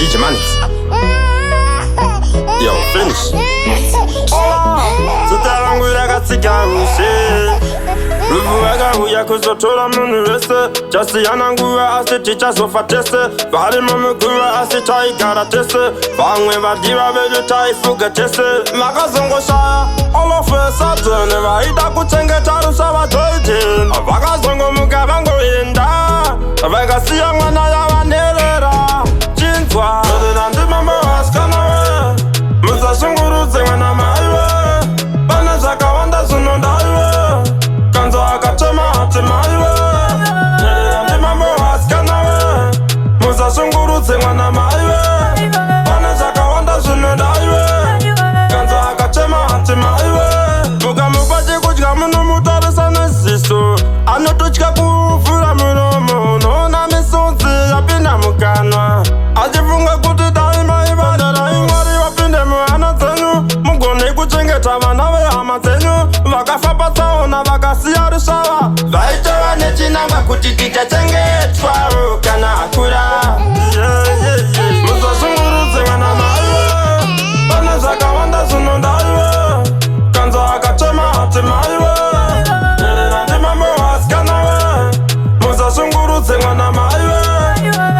DJ Manix. Yo, finish. Tutarangu ragazzi chiamsi Ruvuega uya kuzotora munu wese Jasi yanangura asi chicha sofa tese Vali mamukura asi chai gara tese Vangwe vadiva vedu chai fuga tese Makazongo shaya Olofe satene Vaida kuchenge charu sawa toijin Vakazongo mukavango inda Vagasi yangwana ya vanerera Chintwa Nandi mamo askanawe Musa shunguru zengwana maiwe Bana zaka wanda sunondaiwe Kanzo akachema hati maiwe Nandi mamo askanawe Musa shunguru zengwana maiwe Bana zaka wanda sunondaiwe Kanzo akachema hati maiwe Muga mupaji kuchika munu mutare sana siso Anotuchika kufura muromo Nona misonzi yapina mukanwa Ajifunga kuti daima ibandara ingwari wapinde muhana zenyu Mugone kuchengeta vanawe hama zenyu Vakafa patsaona vakasiya rusava Vaitewa nechinangwa kuti tichachengetwa kana akura Musashungurudze vana maiwe Pane zvakawanda zvinondaiwe Kanzo akachema hati maiwe Ndimambo wasikanawe Musashungurudze vana maiwe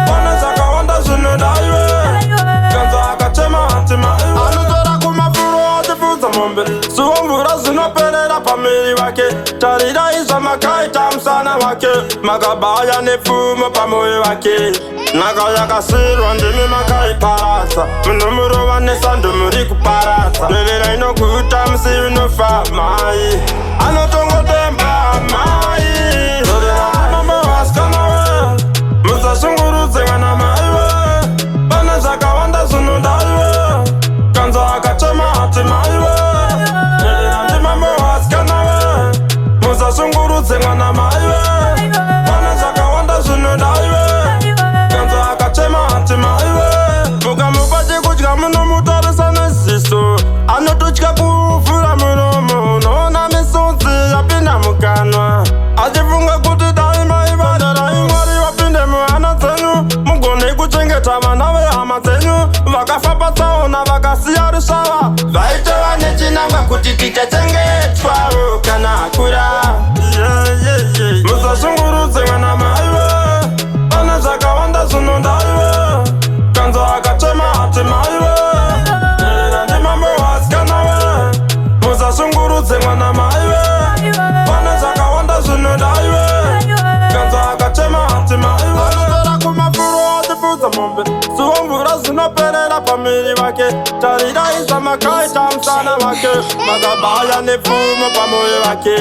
Pane zvakawanda zvinondaiwe Kanzo akachema hati maiwe Anotora kumafuro achifudza mombe Suwo mvura zvinoperera pamiri wake Tarira izva makaita musana wake Makabaya nepfumo pamoyo wake Naka yakasirwa ndimi makaiparadza Munomurova nesando muri kuparadza Revera inokuita musi unofa mai Anotongotemba mai Revera mambo wasikanawe Musashungurudze vana maiwe Pane zvakawanda zvinondaiwe Kanzo akachema hati maiwe Revera ndimambo wasikanawe Musashungurudze vana maiwe Pane zvakawanda zvinondaiwe Kanzo akachema hati maiwe Muga mupaji kudya muno mutarisa nesiso Anotuchika kufura muromo Nona misonzi yapinda mukanwa Ajifunga kuti daima ibandara ingwari wapinde muhana zenyu Mugone kuchengeta vanawe hama zenyu Vakafa patsaona vakasiya rusava Vaitewa nechinangwa kuti tichachengetwa kana akura Musashungurudze vana maiwe Pane zvakawanda zvinondaiwe Kanzo akachema hati maiwe Ndimambo wasikanawe Musashungurudze vana maiwe Pane zvakawanda zvinondaiwe Kanzo akachema hati maiwe Anotora kumafuro achifudza mombe Suwo mvura zvinoperera pamiri wake Tarira izva makaita musana wake Makabaya nepfumo pamoyo wake